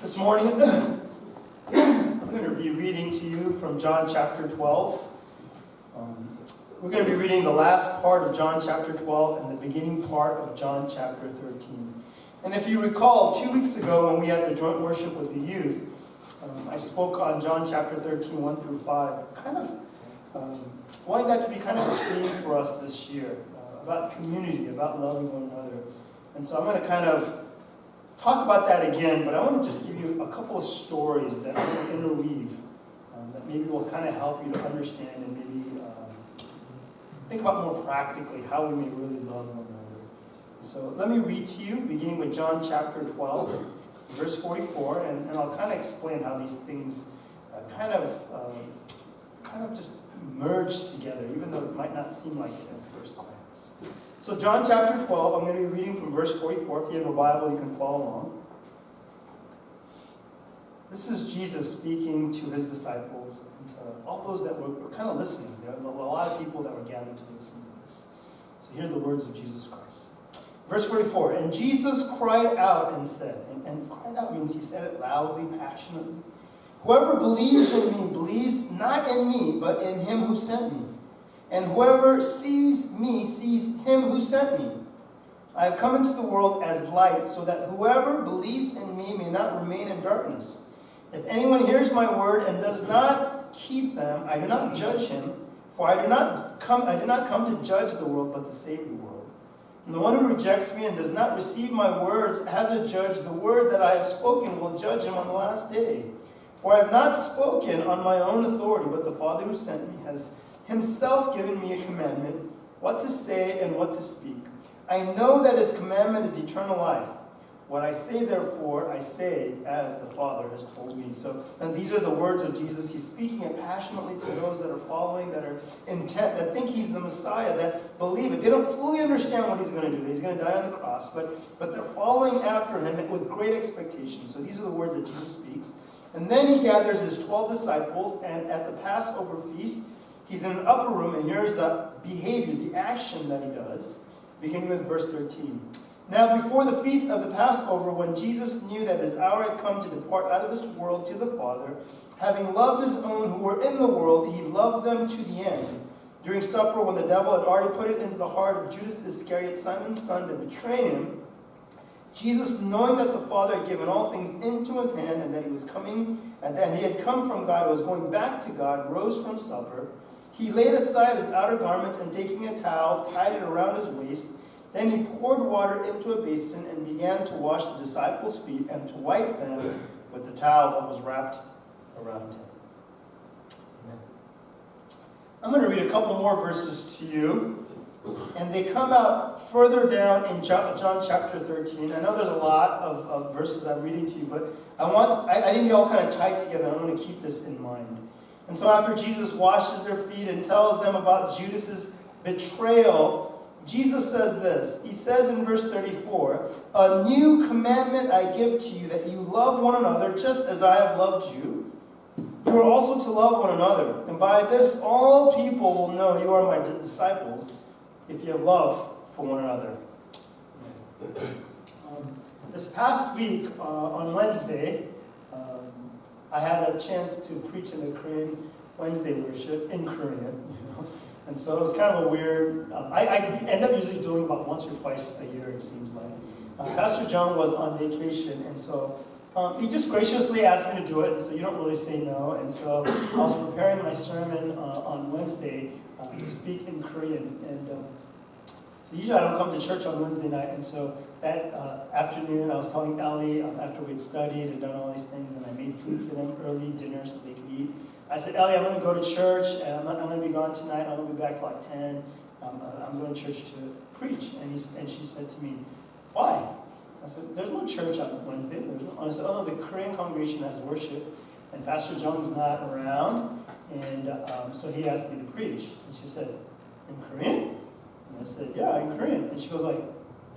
This morning, I'm going to be reading to you from John chapter 12. We're going to be reading the last part of John chapter 12 and the beginning part of John chapter 13. And if you recall, 2 weeks ago when we had the joint worship with the youth, I spoke on John chapter 13, 1 through 5, kind of wanting that to be kind of a theme for us this year, about community, about loving one another. And so I'm going to kind of talk about that again, but I want to just give you a couple of stories that I'm going to interweave that maybe will kind of help you to understand and maybe think about more practically how we may really love one another. So let me read to you, beginning with John chapter 12, verse 44, and I'll kind of explain how these things kind of just merge together, even though it might not seem like it at first glance. So John chapter 12, I'm going to be reading from verse 44. If you have a Bible, you can follow along. This is Jesus speaking to his disciples and to all those that were kind of listening. There were a lot of people that were gathered to listen to this. So hear the words of Jesus Christ. Verse 44, and Jesus cried out and said, and cried out means he said it loudly, passionately, whoever believes in me believes not in me, but in him who sent me. And whoever sees me sees him who sent me. I have come into the world as light, so that whoever believes in me may not remain in darkness. If anyone hears my word and does not keep them, I do not judge him, for I did not come to judge the world, but to save the world. And the one who rejects me and does not receive my words as a judge, the word that I have spoken will judge him on the last day. For I have not spoken on my own authority, but the Father who sent me has himself given me a commandment, what to say and what to speak. I know that his commandment is eternal life. What I say, therefore, I say as the Father has told me. So, and these are the words of Jesus. He's speaking it passionately to those that are following, that are intent, that think he's the Messiah, that believe it. They don't fully understand what he's going to do. He's going to die on the cross, but they're following after him with great expectation. So these are the words that Jesus speaks. And then he gathers his 12 disciples, and at the Passover feast, he's in an upper room, and here's the behavior, the action that he does, beginning with verse 13. Now before the feast of the Passover, when Jesus knew that his hour had come to depart out of this world to the Father, having loved his own who were in the world, he loved them to the end. During supper, when the devil had already put it into the heart of Judas Iscariot, Simon's son, to betray him, Jesus, knowing that the Father had given all things into his hand, and that he was coming, and that he had come from God, was going back to God, rose from supper. He laid aside his outer garments, and taking a towel, tied it around his waist. Then he poured water into a basin and began to wash the disciples' feet and to wipe them with the towel that was wrapped around him. Amen. I'm going to read a couple more verses to you, and they come out further down in John chapter 13. I know there's a lot of verses I'm reading to you, but I think they all kind of tie together. I'm going to keep this in mind. And so after Jesus washes their feet and tells them about Judas's betrayal, Jesus says this. He says in verse 34, a new commandment I give to you, that you love one another just as I have loved you. You are also to love one another. And by this all people will know you are my disciples, if you have love for one another. This past week, on Wednesday, I had a chance to preach in the Korean Wednesday worship in Korean. And so it was kind of a weird, I end up usually doing about once or twice a year, it seems like. Pastor John was on vacation, and so he just graciously asked me to do it, and so you don't really say no. And so I was preparing my sermon on Wednesday to speak in Korean. And so usually I don't come to church on Wednesday night, and so that afternoon I was telling Ellie, after we'd studied and done all these things, and I made food for them, early dinner so they could eat. I said, Ellie, I'm going to go to church, and I'm going to be gone tonight. I'm going to be back till like 10. I'm going to church to preach. And she said to me, why? I said, there's no church on Wednesday. I said, oh, no, the Korean congregation has worship, and Pastor Jung's not around, and so he asked me to preach. And she said, in Korean? And I said, yeah, in Korean. And she goes like,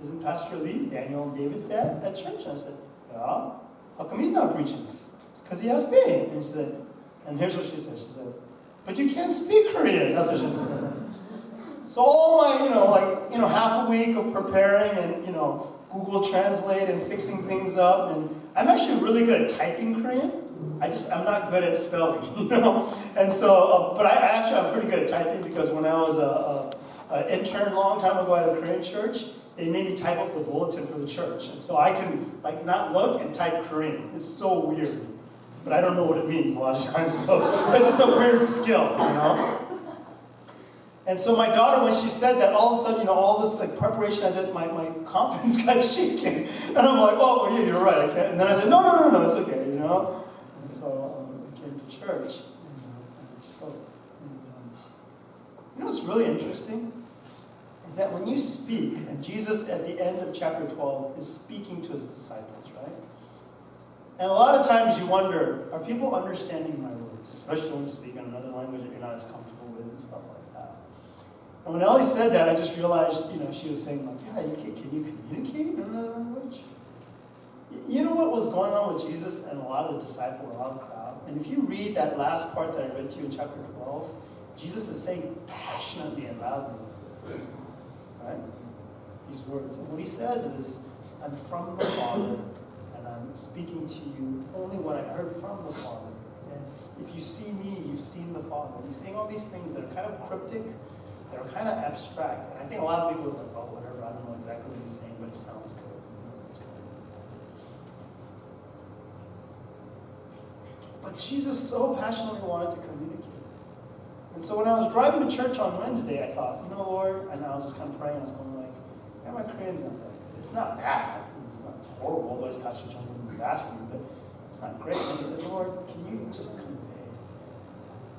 isn't Pastor Lee, Daniel and David's dad, at church? And I said, yeah. How come he's not preaching? Because he asked me. And she said, and here's what she said. She said, but you can't speak Korean. That's what she said. So all my, half a week of preparing and, Google Translate and fixing things up, and I'm actually really good at typing Korean. I'm not good at spelling, you know? And so, but I'm pretty good at typing because when I was an intern a long time ago at a Korean church, they made me type up the bulletin for the church. And so I can like not look and type Korean. It's so weird. But I don't know what it means a lot of times. So it's just a weird skill, you know? And so my daughter, when she said that, all of a sudden, you know, all this like preparation I did, my confidence got shaken. And I'm like, oh, yeah, you're right, I can't. And then I said, no, it's okay, you know? And so I came to church and I spoke. And, you know what's really interesting? Is that when you speak, and Jesus at the end of chapter 12 is speaking to his disciples, right? And a lot of times you wonder, are people understanding my words? Especially when you speak in another language that you're not as comfortable with and stuff like that. And when Ellie said that, I just realized, you know, she was saying like, yeah, can you communicate in another language? You know what was going on with Jesus and a lot of the disciples, a lot of the crowd? And if you read that last part that I read to you in chapter 12, Jesus is saying passionately and loudly, right? These words. And what he says is, I'm from the Father, and I'm speaking to you only what I heard from the Father. And if you see me, you've seen the Father. And he's saying all these things that are kind of cryptic, that are kind of abstract. And I think a lot of people are like, oh, whatever, I don't know exactly what he's saying, but it sounds good. But Jesus so passionately wanted to communicate. And so when I was driving to church on Wednesday, I thought, you know, Lord, and I was just kind of praying, I was going like, yeah, my Korean's not that good. It's not bad. It's not horrible, otherwise Pastor John wouldn't have asked me, but it's not great. And I just said, Lord, can you just convey?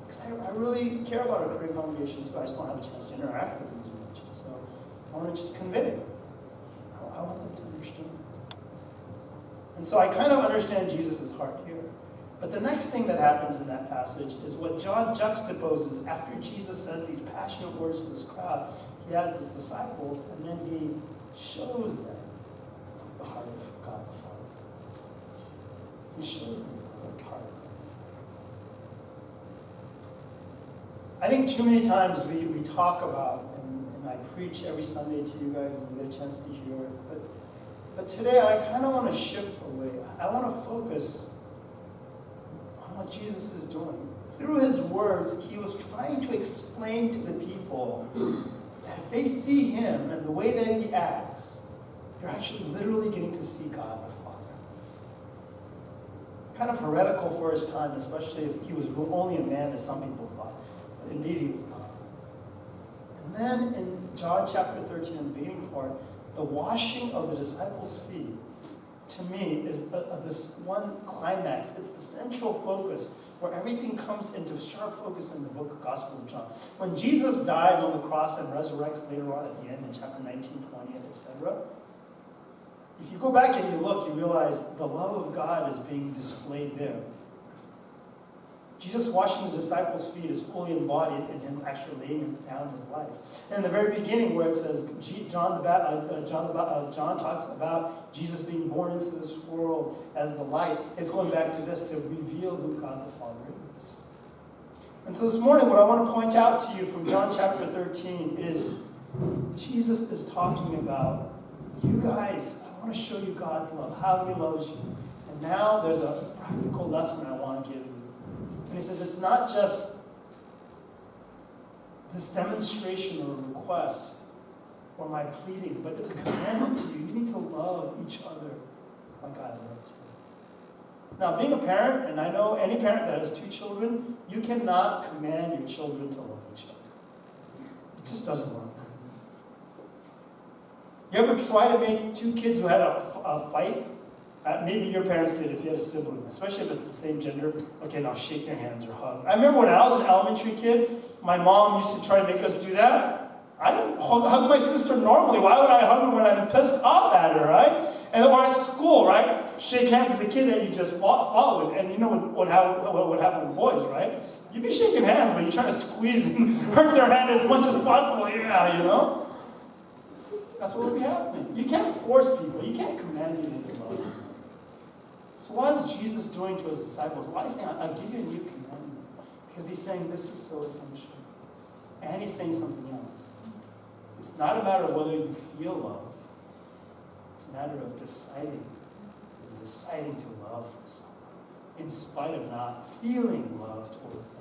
Because I really care about our Korean congregation too. I just don't have a chance to interact with them as much. And so I want to just convey. I want them to understand. And so I kind of understand Jesus' heart here. But the next thing that happens in that passage is what John juxtaposes after Jesus says these passionate words to this crowd. He has his disciples, and then he shows them the heart of God the Father. He shows them the heart of God. I think too many times we talk about, and I preach every Sunday to you guys, and you get a chance to hear it, but today I kind of want to shift away. I want to focus what Jesus is doing. Through his words, he was trying to explain to the people that if they see him and the way that he acts, you're actually literally getting to see God the Father. Kind of heretical for his time, especially if he was only a man, as some people thought. But indeed, he was God. And then in John chapter 13, in the beginning part, the washing of the disciples' feet, to me, is this one climax. It's the central focus where everything comes into sharp focus in the book of Gospel of John. When Jesus dies on the cross and resurrects later on at the end in chapter 19, 20, and etc., if you go back and you look, you realize the love of God is being displayed there. Jesus washing the disciples' feet is fully embodied in him actually laying down his life. And in the very beginning, where it says John talks about Jesus being born into this world as the light, it's going back to this to reveal who God the Father is. And so this morning, what I want to point out to you from John chapter 13 is Jesus is talking about, you guys, I want to show you God's love, how he loves you. And now there's a practical lesson I want to give you. And he says, it's not just this demonstration or request or my pleading, but it's a commandment to you. You need to love each other like I loved you. Now, being a parent, and I know any parent that has 2 children, you cannot command your children to love each other. It just doesn't work. You ever try to make 2 kids who had a fight? Maybe your parents did if you had a sibling, especially if it's the same gender. Okay, now shake your hands or hug. I remember when I was an elementary kid, my mom used to try to make us do that. I didn't hug my sister normally. Why would I hug her when I'm pissed off at her, right? And or at school, right? Shake hands with the kid that you just fought with. And you know what happened with boys, right? You'd be shaking hands, but you're trying to squeeze and hurt their hand as much as possible. Yeah, you know? That's what would be happening. You can't force people. You can't command people to love. So what is Jesus doing to his disciples? Why is he saying, I'll give you a new commandment? Because he's saying this is so essential. And he's saying something else. It's not a matter of whether you feel love. It's a matter of deciding deciding to love someone in spite of not feeling love towards them.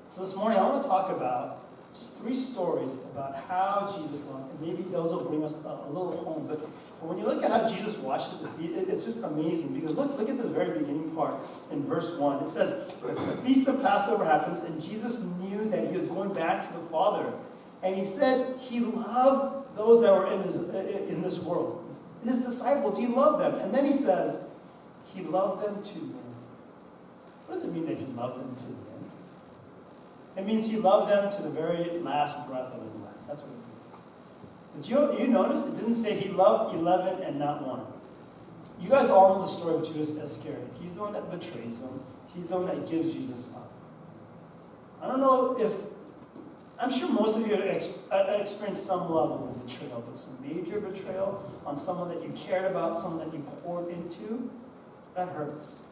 So this morning I want to talk about just 3 stories about how Jesus loved, and maybe those will bring us a little home. But when you look at how Jesus washes the feet, it's just amazing. Because look at this very beginning part in verse 1. It says, the feast of Passover happens, and Jesus knew that he was going back to the Father. And he said he loved those that were in this world. His disciples, he loved them. And then he says, he loved them to the end. What does it mean that he loved them to the end? It means he loved them to the very last breath of his life. That's what it means. But you notice it didn't say he loved 11 and not 1. You guys all know the story of Judas Iscariot. He's the one that betrays him. He's the one that gives Jesus up. I don't know if, I'm sure most of you have experienced some level of betrayal, but some major betrayal on someone that you cared about, someone that you poured into, that hurts.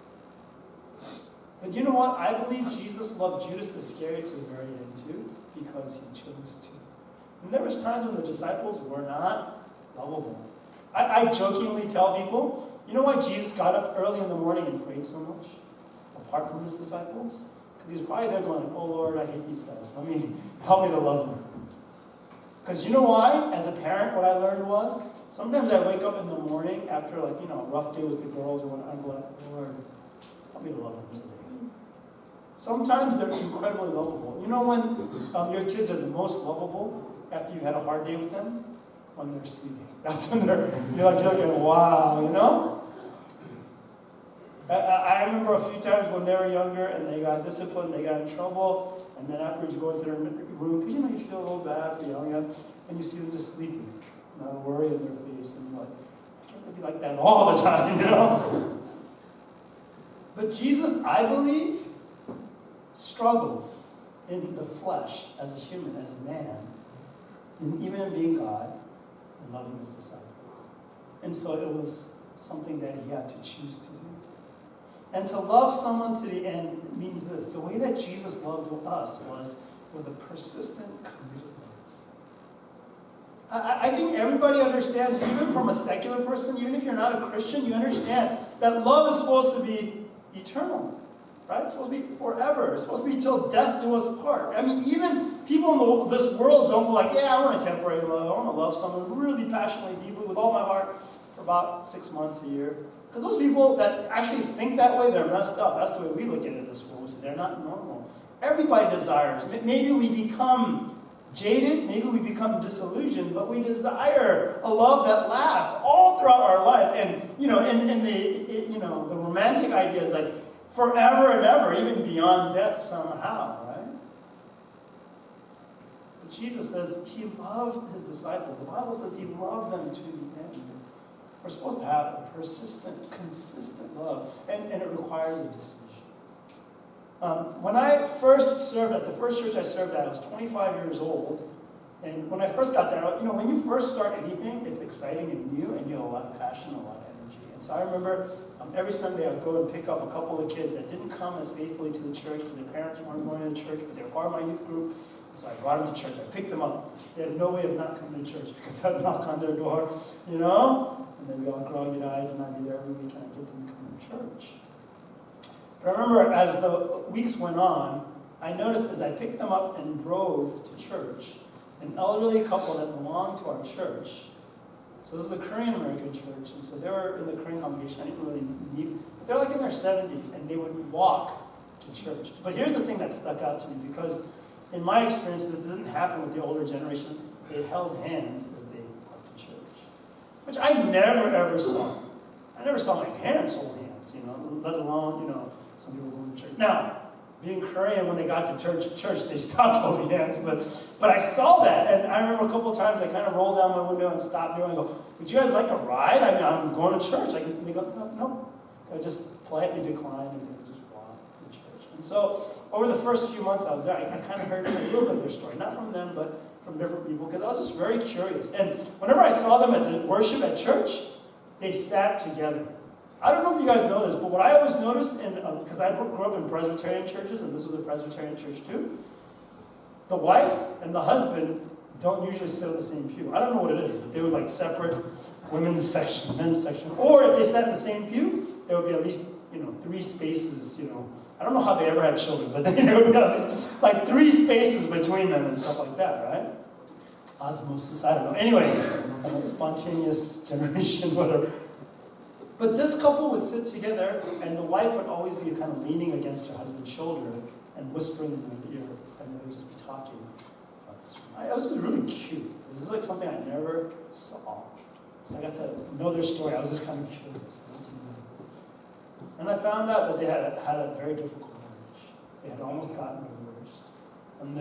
But you know what? I believe Jesus loved Judas Iscariot to the very end too, because he chose to. And there was times when the disciples were not lovable. I jokingly tell people, you know why Jesus got up early in the morning and prayed so much, apart from his disciples? Because he was probably there going, oh Lord, I hate these guys. Help me to love them. Because you know why? As a parent, what I learned was, sometimes I wake up in the morning after a rough day with the girls, or when I'm like, Lord, help me to love them today. Sometimes they're incredibly lovable. You know when your kids are the most lovable after you've had a hard day with them? When they're sleeping. That's when you're looking, wow, you know? I remember a few times when they were younger and they got disciplined, they got in trouble, and then afterwards you go into their room, because you feel a little bad for yelling at them, and you see them just sleeping, not a worry in their face, and you're like, I can't be like that all the time, you know? But Jesus, I believe, struggled in the flesh as a human, as a man, and even in being God and loving his disciples. And so it was something that he had to choose to do. And to love someone to the end means this. The way that Jesus loved us was with a persistent, committed love. I think everybody understands, even from a secular person, even if you're not a Christian, you understand that love is supposed to be eternal. Right? It's supposed to be forever. It's supposed to be till death do us apart. I mean, even people in this world don't go like, yeah, I want a temporary love. I want to love someone really passionately, deeply, with all my heart for about 6 months, a year. Because those people that actually think that way, they're messed up. That's the way we look at it in this world. They're not normal. Everybody desires. Maybe we become jaded. Maybe we become disillusioned. But we desire a love that lasts all throughout our life. And, the romantic idea is like, forever and ever, even beyond death somehow, right? But Jesus says he loved his disciples. The Bible says he loved them to the end. We're supposed to have a persistent, consistent love, and it requires a decision. When I first served at the first church I served at, I was 25 years old, and when I first got there, when you first start anything, it's exciting and new, and you have a lot of passion, a lot of energy. And so I remember every Sunday I would go and pick up a couple of kids that didn't come as faithfully to the church because their parents weren't going to the church, but they were part of my youth group. So I brought them to church. I picked them up. They had no way of not coming to church because I'd knock on their door, And then we all groggy-eyed, and I'd be there every week trying to get them to come to church. But I remember as the weeks went on, I noticed as I picked them up and drove to church, an elderly couple that belonged to our church. So this is a Korean American church, and so they were in the Korean congregation. I didn't really meet, but they're like in their 70s, and they would walk to church. But here's the thing that stuck out to me, because in my experience, this didn't happen with the older generation. They held hands as they walked to church, which I never ever saw. I never saw my parents hold hands, let alone, some people going to church. Now, being Korean, when they got to church, they stopped holding hands, but I saw that, and I remember a couple of times I kind of rolled down my window and stopped doing. I go, would you guys like a ride? I'm going to church. They go, no. I just politely declined, and they would just walk to church. And so, over the first few months I was there, I kind of heard a little bit of their story, not from them, but from different people, because I was just very curious. And whenever I saw them at the worship at church, they sat together. I don't know if you guys know this, but what I always noticed, because I grew up in Presbyterian churches, and this was a Presbyterian church too, the wife and the husband don't usually sit on the same pew. I don't know what it is, but they were like separate. women's section, men's section. Or if they sat in the same pew, there would be at least, 3 spaces, I don't know how they ever had children, but there would be at least like 3 spaces between them and stuff like that, right? Osmosis, I don't know. Anyway, spontaneous generation, whatever. But this couple would sit together, and the wife would always be kind of leaning against her husband's shoulder and whispering in her ear, and they would just be talking about this. It was just really cute. This is like something I never saw. So I got to know their story. I was just kind of curious. And I found out that they had a very difficult marriage. They had almost gotten divorced. And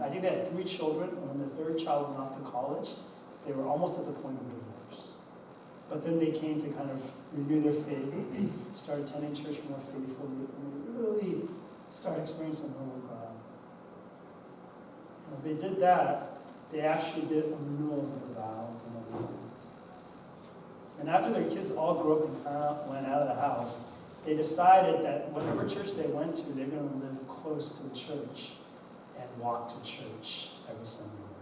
I think they had 3 children, and when the 3rd child went off to college, they were almost at the point of divorce. But then they came to kind of renew their faith, started attending church more faithfully, and they really started experiencing the love of God. And as they did that, they actually did a renewal of their vows and everything. And after their kids all grew up and kind of went out of the house, they decided that whatever church they went to, they're going to live close to the church and walk to church every Sunday morning.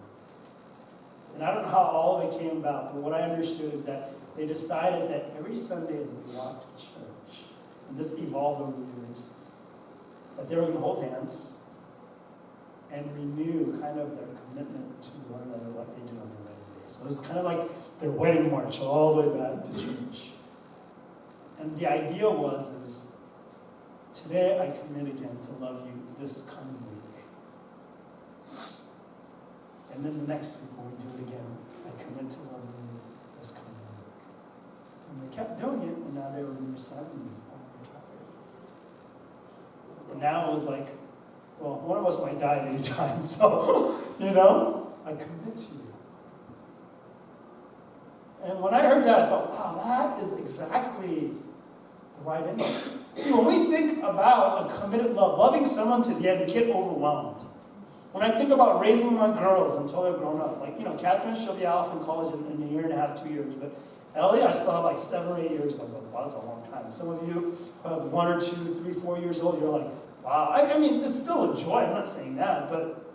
And I don't know how all of it came about, but what I understood is that they decided that every Sunday as they walked to church, and this evolved over the years, that they were going to hold hands and renew kind of their commitment to one another like they do on their wedding day. So it was kind of like their wedding march all the way back to church. And the idea is today I commit again to love you this coming week. And then the next week when we do it again, I commit to love you this coming week. And they kept doing it, and now they were in their 70s. And now it was like, well, one of us might die at any time, so, I commit to you. And when I heard that, I thought, wow, that is exactly the right image. See, when we think about a committed love, loving someone to the end, we get overwhelmed. When I think about raising my girls until they're grown up, like, Catherine, she'll be off in college in a year and a half, 2 years, but Ellie, I still have like 7 or 8 years left. Wow, that's a long time. Some of you have 1 or 2, 3, 4 years old, you're like, wow. I mean, it's still a joy, I'm not saying that, but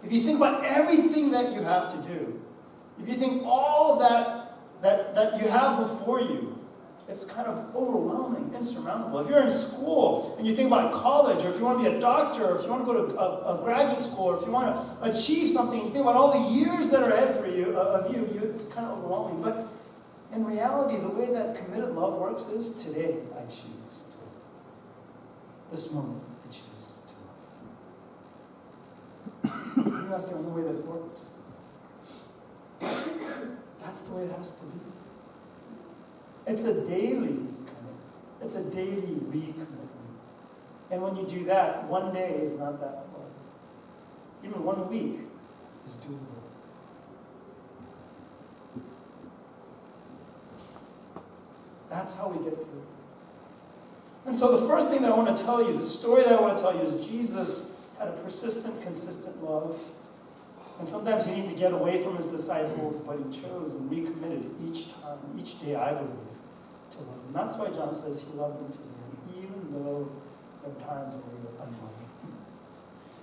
if you think about everything that you have to do, if you think all that you have before you, it's kind of overwhelming, insurmountable. If you're in school and you think about college, or if you want to be a doctor, or if you want to go to a graduate school, or if you want to achieve something, you think about all the years that are ahead for you, it's kind of overwhelming. But in reality, the way that committed love works is today I choose to love. This moment I choose to love. I think that's the only way that it works. That's the way it has to be. It's a daily commitment. It's a daily recommitment. And when you do that, one day is not that hard. Even 1 week is doable. That's how we get through. And so the first thing that I want to tell you, the story that I want to tell you is Jesus had a persistent, consistent love. And sometimes he needed to get away from his disciples, but he chose and recommitted each time, each day, I believe, to love them. That's why John says he loved them to the end, even though there were times when we were unloving.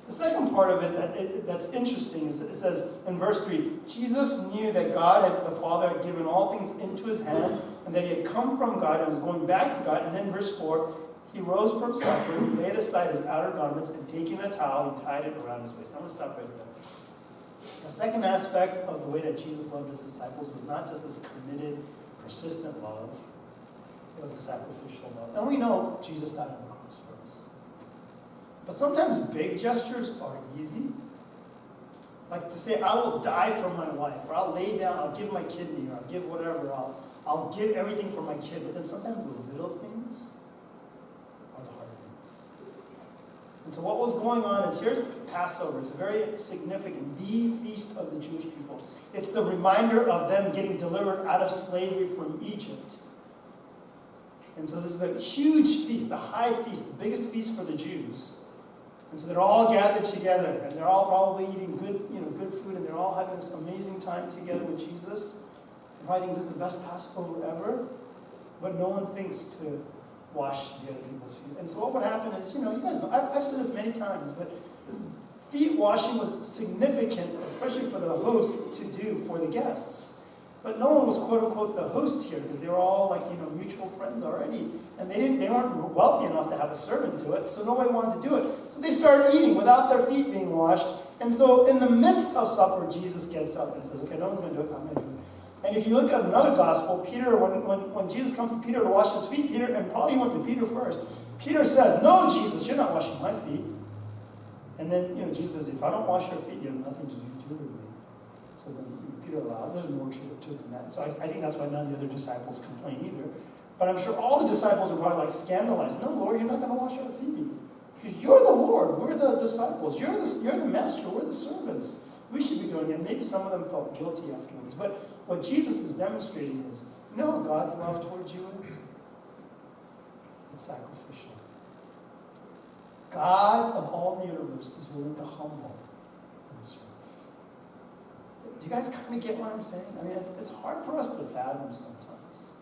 The second part of it that's interesting is it says in verse 3, Jesus knew that the Father had given all things into his hand, and that he had come from God and was going back to God. And then verse 4, he rose from supper, he laid aside his outer garments, and taking a towel, he tied it around his waist. I'm going to stop right there. The second aspect of the way that Jesus loved his disciples was not just this committed, persistent love. It was a sacrificial love. And we know Jesus died on the cross for us. But sometimes big gestures are easy. Like to say, I will die for my wife, or I'll lay down, I'll give my kidney, or I'll give whatever, I'll give everything for my kid. But then sometimes the little things are the hard things. And so what was going on is, here's Passover. It's very significant, the feast of the Jewish people. It's the reminder of them getting delivered out of slavery from Egypt. And so this is a huge feast, the high feast, the biggest feast for the Jews. And so they're all gathered together, and they're all probably eating good food, and they're all having this amazing time together with Jesus. And probably think this is the best Passover ever, but no one thinks to wash the other people's feet. And so what would happen is, you guys know, I've said this many times, but feet washing was significant, especially for the host, to do for the guests. But no one was quote unquote the host here because they were all like, mutual friends already. And they weren't wealthy enough to have a servant do it, so nobody wanted to do it. So they started eating without their feet being washed. And so in the midst of supper, Jesus gets up and says, okay, no one's going to do it, I'm going to do it. And if you look at another gospel, Peter, when Jesus comes to Peter to wash his feet, Peter, and probably he went to Peter first, Peter says, no, Jesus, you're not washing my feet. And then, Jesus says, if I don't wash your feet, you have nothing to do with me. So then Peter allows, there's more to it than that. So I think that's why none of the other disciples complain either. But I'm sure all the disciples are probably like scandalized. No, Lord, you're not going to wash our feet. Because you're the Lord, we're the disciples, you're the master, we're the servants. We should be doing it. Maybe some of them felt guilty afterwards. But what Jesus is demonstrating is, God's love towards you is? It's sacrificial. God of all the universe is willing to humble and serve. Do you guys kind of get what I'm saying? I mean, it's hard for us to fathom sometimes.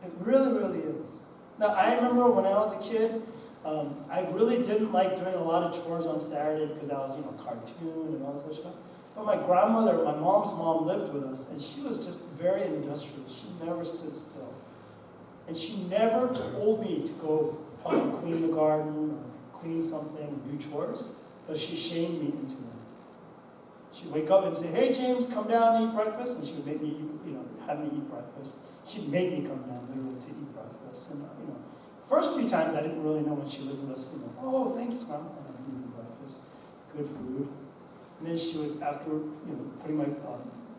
It really, really is. Now, I remember when I was a kid, I really didn't like doing a lot of chores on Saturday because that was, cartoon and all this other stuff. But my grandmother, my mom's mom, lived with us, and she was just very industrious. She never stood still. And she never told me to go help her clean the garden or clean something or do chores, but she shamed me into them. She'd wake up and say, hey, James, come down and eat breakfast. And she would make me, have me eat breakfast. She'd make me come down literally to eat breakfast. And, first few times I didn't really know when she lived with us, oh, thanks, Mom, I'm eating breakfast, good food. And then she would, after, putting my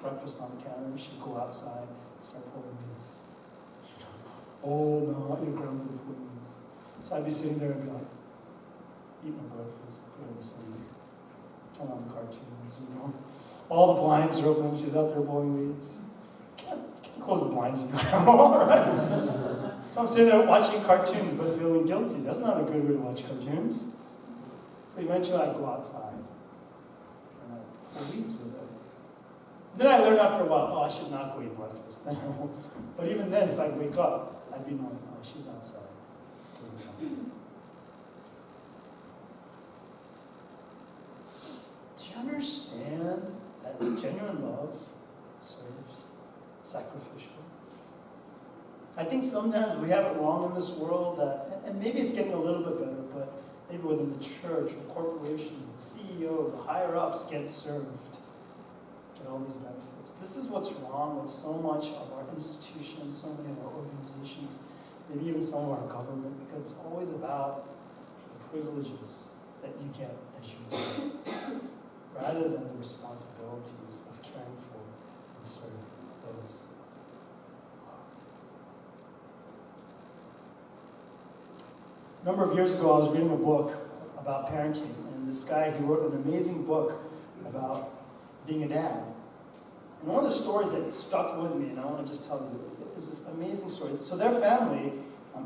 breakfast on the counter, she'd go outside, start pulling weeds. Oh, no, grandmother pulling weeds. So I'd be sitting there and be like, eat my breakfast, put it in the sink, turn on the cartoons, All the blinds are open, she's out there pulling weeds. Can't close the blinds in your grandma, right? So I'm sitting there watching cartoons but feeling guilty. That's not a good way to watch cartoons. So eventually I go outside and I pull weeds with it. Then I learned after a while, I should not go eat breakfast. But even then, if I'd wake up, I'd be knowing, she's outside doing something. Do you understand that genuine love serves sacrificial? I think sometimes we have it wrong in this world, and maybe it's getting a little bit better, but maybe within the church or corporations, the CEO, the higher-ups get served, get all these benefits. This is what's wrong with so much of our institutions, so many of our organizations, maybe even some of our government, because it's always about the privileges that you get as you work, rather than the responsibilities of caring for and serving those. A number of years ago, I was reading a book about parenting, and this guy, he wrote an amazing book about being a dad. And one of the stories that stuck with me, and I want to just tell you, is this amazing story. So their family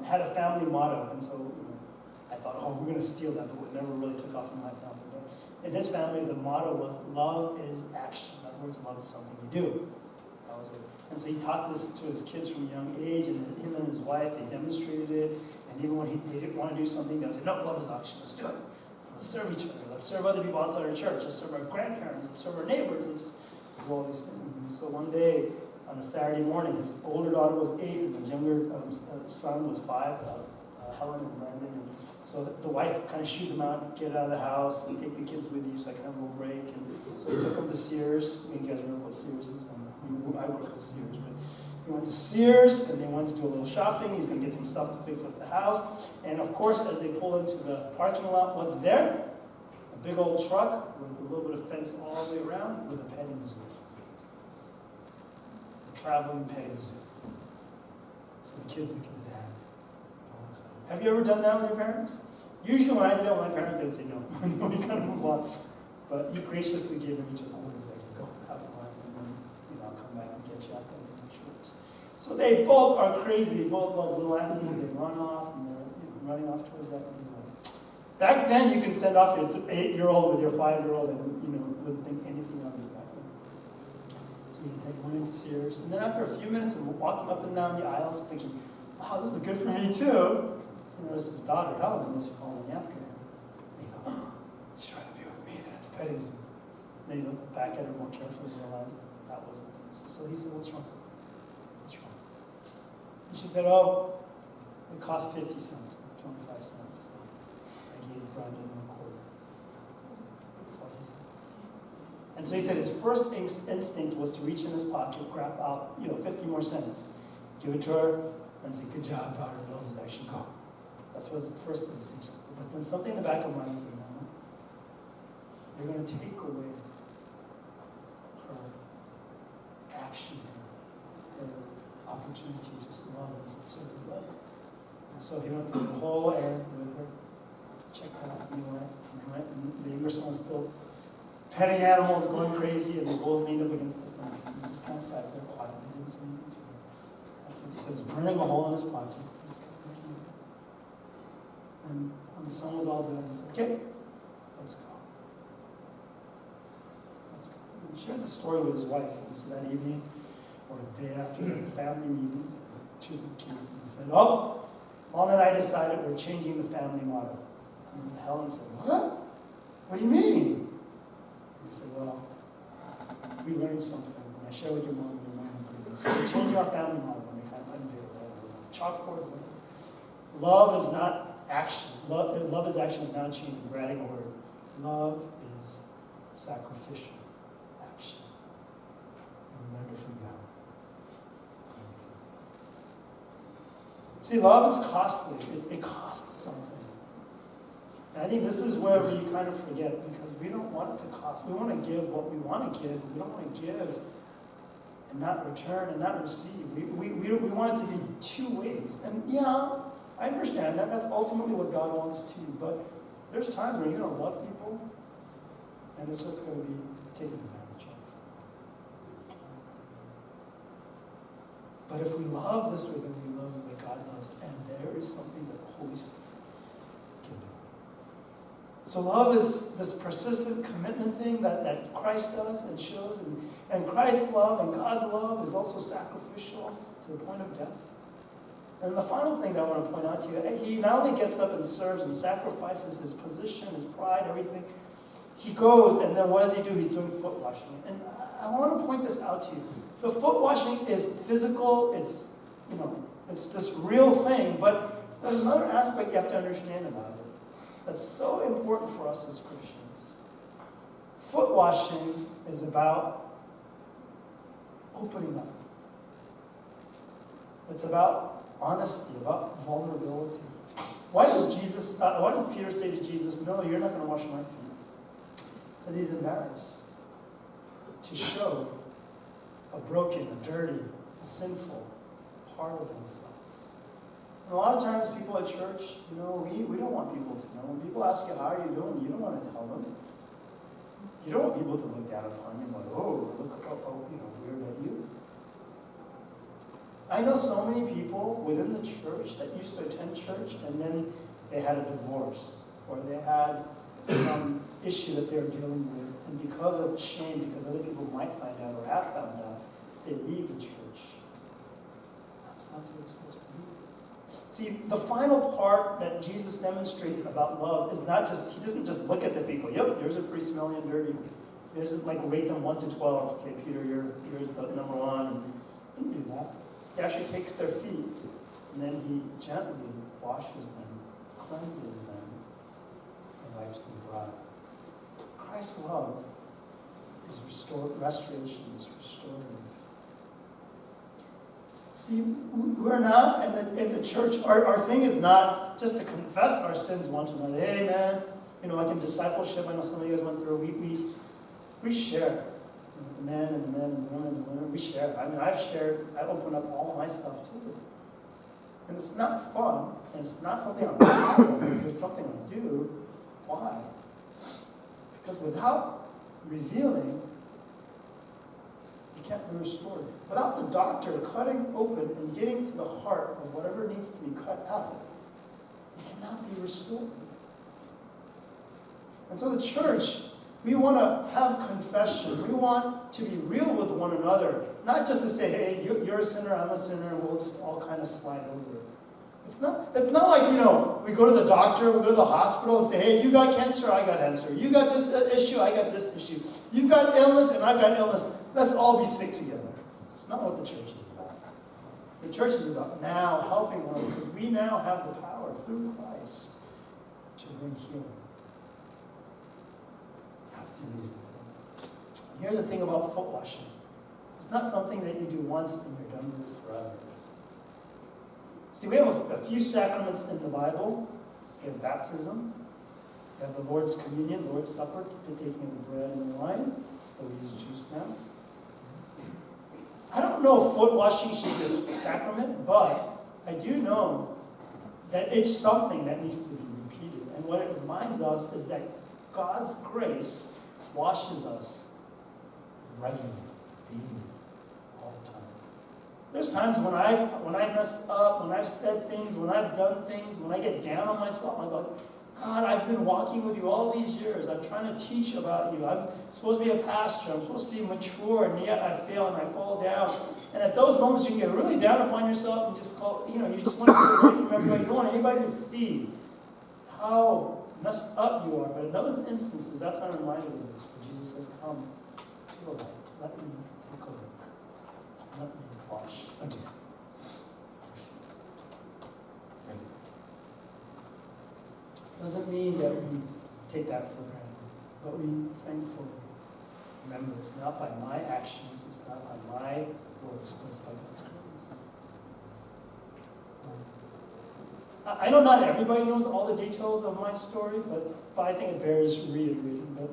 had a family motto, and so I thought, we're going to steal that, but it never really took off in my family. But in his family, the motto was, love is action. In other words, love is something you do. That was it. And so he taught this to his kids from a young age, and him and his wife, they demonstrated it. And even when they didn't want to do something, they would say, no, love is action, let's do it. Let's serve each other. Let's serve other people outside our church. Let's serve our grandparents. Let's serve our neighbors. Let's do all these things. And so one day, on a Saturday morning, his older daughter was 8, and his younger son was 5, Helen and Brandon. And so the wife kind of shooed them out, get out of the house, and take the kids with you so I can have a little break. And so he took them to Sears. You guys remember what Sears is? I work at Sears, but he went to Sears, and they went to do a little shopping. He's going to get some stuff to fix up the house. And of course, as they pull into the parking lot, what's there? A big old truck with a little bit of fence all the way around with a petting zoo. A traveling petting zoo. So the kids look at the dad. Have you ever done that with your parents? Usually when I did that with my parents, they'd say no. We kind of move on. But he graciously gave them each a quarter. He's like, go, have fun, and then I'll come back and get you after the chores. So they both are crazy. They both love little animals. They run off, and they're running off towards that. Back then, you can send off your 8-year-old with your 5-year-old, and wouldn't think anything of it back then. So he went into Sears, and then after a few minutes of walking up and down the aisles, thinking, wow, this is good for me too. And there was his daughter, Helen, was following after him. And he thought, she'd rather be with me than at the petting zoo. And then he looked back at her more carefully and realized that wasn't necessary. So he said, what's wrong? What's wrong? And she said, oh, it cost 50 cents, 25 cents. So I gave Brandon a quarter. That's all he said. And so he said his first instinct was to reach in his pocket, grab out, 50 more cents, give it to her, and say, good job, daughter, love is actually gone. That's what his first instinct. But then something in the back of my mind said, no, you're going to take away her action, her opportunity to just love and sincerely love her. And so he went through the whole errand with her, checked out, and he went, and the younger son was still petting animals, going crazy, and they both leaned up against the fence. And he just kind of sat there quietly, didn't say anything to her. After he says, burning a hole in his pocket, he just kept looking at her. And when the son was all done, he said, okay, let's go. Let's go. And he shared the story with his wife. And so that evening, or the day after, the family meeting, two kids, and he said, oh, Mom and I decided we're changing the family motto. And Helen said, what? What do you mean? He said, well, we learned something. And I shared with your mom and your mom agreed. So we changed our family model when they kind of unveiled it. It was on a chalkboard. Love is not action. Love is action is not changing. We're adding a word. Love is sacrificial action. And we learned it from them. See, love is costly. It costs something. And I think this is where we kind of forget, because we don't want it to cost. We want to give what we want to give, but we don't want to give and not return and not receive. We want it to be two ways. And yeah, I understand that. That's ultimately what God wants too. But there's times where you're going to love people, and it's just going to be taken advantage of. But if we love this way, then we love the way God loves. And there is something that the Holy Spirit can do. So love is this persistent commitment thing that Christ does and shows. And Christ's love and God's love is also sacrificial to the point of death. And the final thing that I want to point out to you, he not only gets up and serves and sacrifices his position, his pride, everything. He goes, and then what does he do? He's doing foot washing. And I want to point this out to you. The foot washing is physical. It's, it's this real thing. But there's another aspect you have to understand about it that's so important for us as Christians. Foot washing is about opening up. It's about honesty, about vulnerability. Why does Peter say to Jesus, no, you're not going to wash my feet? Because he's embarrassed to show a broken, a dirty, a sinful part of himself. And a lot of times people at church, we don't want people to know. When people ask you, how are you doing? You don't want to tell them. You don't want people to look down upon you like, oh, look, weird at you. I know so many people within the church that used to attend church and then they had a divorce or they had some issue that they were dealing with. And because of shame, because other people might find out or have found out, they leave the church. That's not the way it's supposed to be. See, the final part that Jesus demonstrates about love is not just, he doesn't just look at the people. Yep, yours are pretty smelly and dirty. He doesn't rate them 1 to 12. Okay, Peter, you're the number one. He doesn't do that. He actually takes their feet and then he gently washes them, cleanses them, and wipes them dry. Christ's love is restoration, it's restorative. See, we're not in the church. Our thing is not just to confess our sins one to another. Hey, man, like in discipleship, I know some of you guys went through. We share. The men and the men and the women and the women. We share. I open up all my stuff too. And it's not fun, and it's not something I'm proud of, but it's something I do. Why? Because without revealing, you can't be restored. Without the doctor cutting open and getting to the heart of whatever needs to be cut out, it cannot be restored. And so the church, we want to have confession. We want to be real with one another. Not just to say, hey, you're a sinner, I'm a sinner, and we'll just all kind of slide over. It's not like, we go to the doctor, we go to the hospital and say, hey, you got cancer, I got cancer. You got this issue, I got this issue. You've got illness, and I've got illness. Let's all be sick together. It's not what the church is about. The church is about now helping one another because we now have the power through Christ to bring healing. That's the amazing thing. Here's the thing about foot washing. It's not something that you do once and you're done with forever. See, we have a few sacraments in the Bible. We have baptism. We have the Lord's Communion, the Lord's Supper, the taking of the bread and the wine. Though we use juice now. I don't know if foot washing should be a sacrament, but I do know that it's something that needs to be repeated. And what it reminds us is that God's grace washes us regularly, daily, all the time. There's times when I mess up, when I've said things, when I've done things, when I get down on myself, I go, God, I've been walking with you all these years. I'm trying to teach about you. I'm supposed to be a pastor. I'm supposed to be mature, and yet I fail and I fall down. And at those moments, you can get really down upon yourself and just call, you just want to get away from everybody. You don't want anybody to see how messed up you are. But in those instances, that's what I'm reminded of this. Where Jesus says, come to the light. Let me take a look. Let me wash again. Doesn't mean that we take that for granted, but we thankfully remember it's not by my actions, it's not by my works, but it's by God's grace. I know not everybody knows all the details of my story, but I think it bears reiterating. But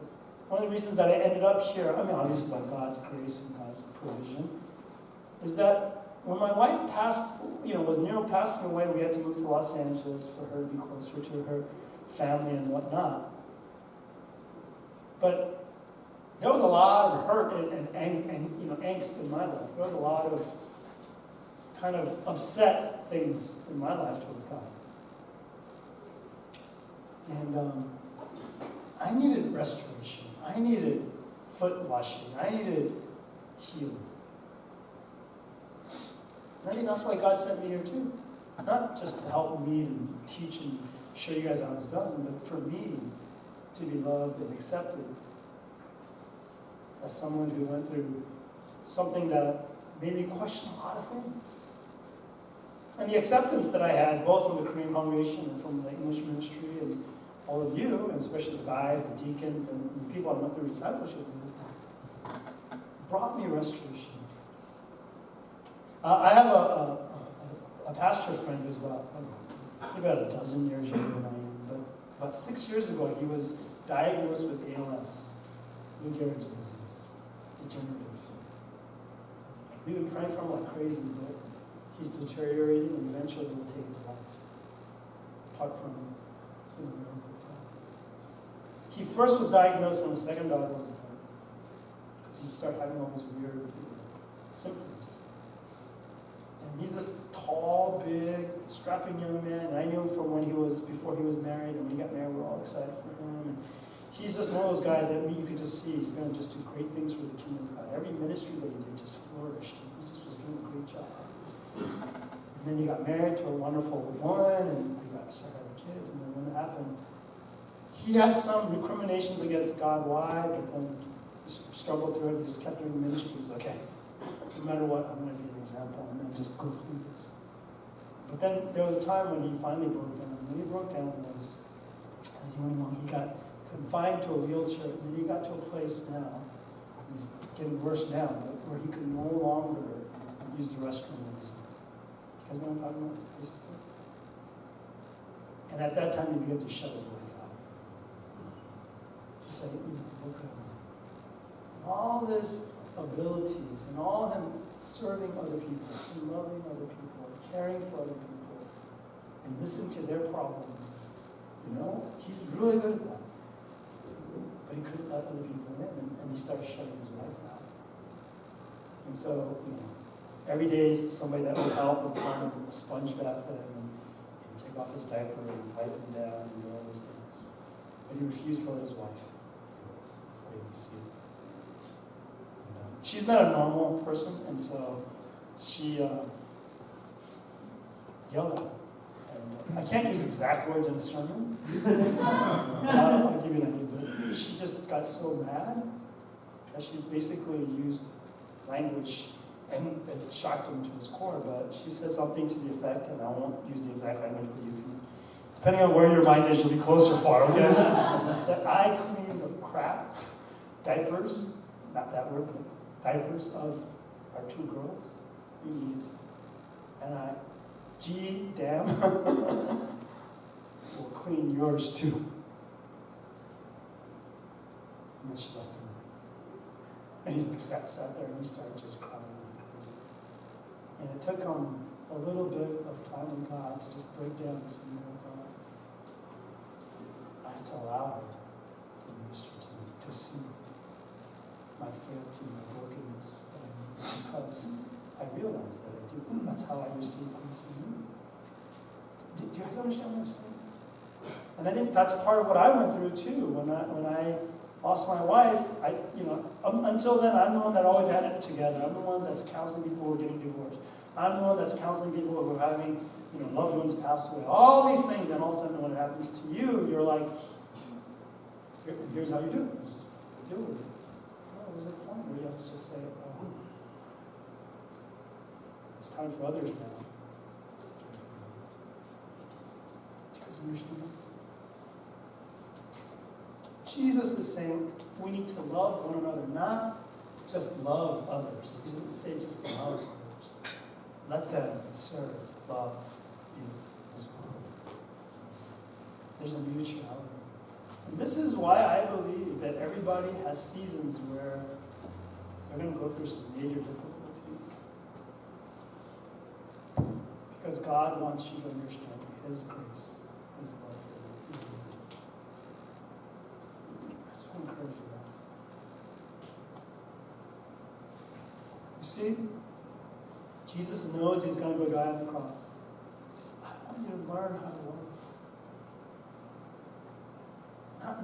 one of the reasons that I ended up here, obviously by God's grace and God's provision, is that when my wife was near passing away, we had to move to Los Angeles for her to be closer to her family and whatnot. But there was a lot of hurt and angst in my life. There was a lot of kind of upset things in my life towards God. And I needed restoration. I needed foot washing. I needed healing. And I think that's why God sent me here too. Not just to help lead and teach and show you guys how it's done, but for me to be loved and accepted as someone who went through something that made me question a lot of things. And the acceptance that I had, both from the Korean congregation and from the English ministry and all of you, and especially the guys, the deacons, and the people I went through discipleship with, brought me restoration. I have a pastor friend who's about a dozen years younger than I am, but about 6 years ago he was diagnosed with ALS, Lou Gehrig's disease, degenerative. We've been praying for him like crazy, but he's deteriorating and eventually will take his life, apart from feeling real profound. He first was diagnosed when the second daughter was born, because he started having all these weird symptoms. And he's this tall, big, strapping young man, and I knew him from before he was married, and when he got married, we were all excited for him. And he's just one of those guys that you could just see he's going to just do great things for the kingdom of God. Every ministry that he did just flourished. He just was doing a great job. And then he got married to a wonderful woman, and he started having kids, and then when it happened, he had some recriminations against God. Why? But then he struggled through it. He just kept doing ministry. He's like, okay, no matter what, I'm going to be an example. I'm going to just go through this. But then there was a time when he finally broke down. When he broke down was, as he went along, he got confined to a wheelchair, and then he got to a place now, he's getting worse now, but where he could no longer use the restroom on his own. You guys know what I'm talking about? Basically. And at that time, he began to shut his wife out. He said, look at him. All his abilities and all him serving other people and loving other people and caring for other people and listening to their problems, he's really good at that. But he couldn't let other people in, and he started shutting his wife out. And so, every day somebody that would help would come and sponge bath him and take off his diaper and wipe him down and do all those things. But he refused to let his wife or even see it. She's not a normal person, and so she yelled at him. And I can't use exact words in a sermon. I'll give you an idea, but she just got so mad that she basically used language And it shocked him to his core, but she said something to the effect, and I won't use the exact language, but you can, depending on where your mind is, you'll be close or far, okay? Said, I cleaned the crap, diapers, not that word, but diapers of our 2 girls. You need it. And I, damn, will clean yours too. And then she left the room. And he's like, sat there and he started just crying. And it took him a little bit of time with God to just break down and say, you know, God, I have to allow her to minister to me, to see my frailty, my brokenness that I need, because I realize that I do. That's how I receive things from you. Do you guys understand what I'm saying? And I think that's part of what I went through too. When I lost my wife, until then, I'm the one that always had it together. I'm the one that's counseling people who are getting divorced. I'm the one that's counseling people who are having, loved ones pass away. All these things, and all of a sudden when it happens to you, you're like, here's how you do it. Just deal with it. No, there's a point where you have to just say, oh, it's time for others now. Do you guys understand? Jesus is saying we need to love one another, not just love others. He doesn't say just love others. Let them serve, love you as well. There's a mutuality. And this is why I believe that everybody has seasons where they're going to go through some major difficulties. Because God wants you to understand His grace, His love for you. I just want to encourage you guys. You see, Jesus knows He's going to go die on the cross. He says, I want you to learn how to love.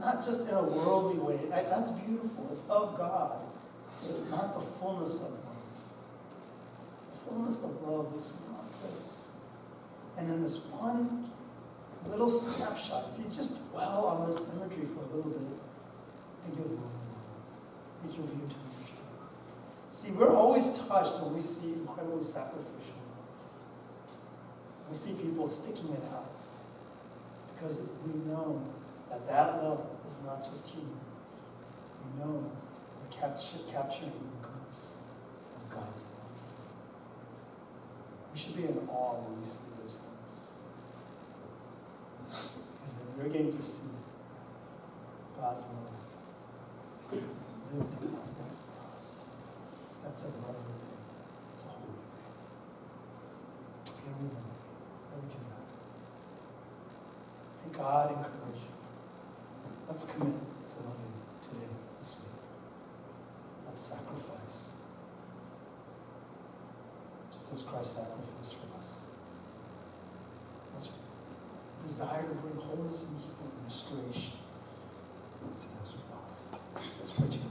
Not just in a worldly way. That's beautiful. It's of God. But it's not the fullness of love. The fullness of love looks more like this. And in this one little snapshot, if you just dwell on this imagery for a little bit, I think you'll be overwhelmed. I think you'll begin to understand. See, we're always touched when we see incredibly sacrificial love. We see people sticking it out because we know that love is not just human. We know we're capturing a glimpse of God's love. We should be in awe when we see those things. Because then we're getting to see God's love lived out for us. That's a lovely thing. It's a holy thing. Can we learn? How do we do that? May God encourage you. Let's commit to loving today, this week. Let's sacrifice. Just as Christ sacrificed for us. Let's desire to bring wholeness and healing and restoration to those we love. Let's pray together.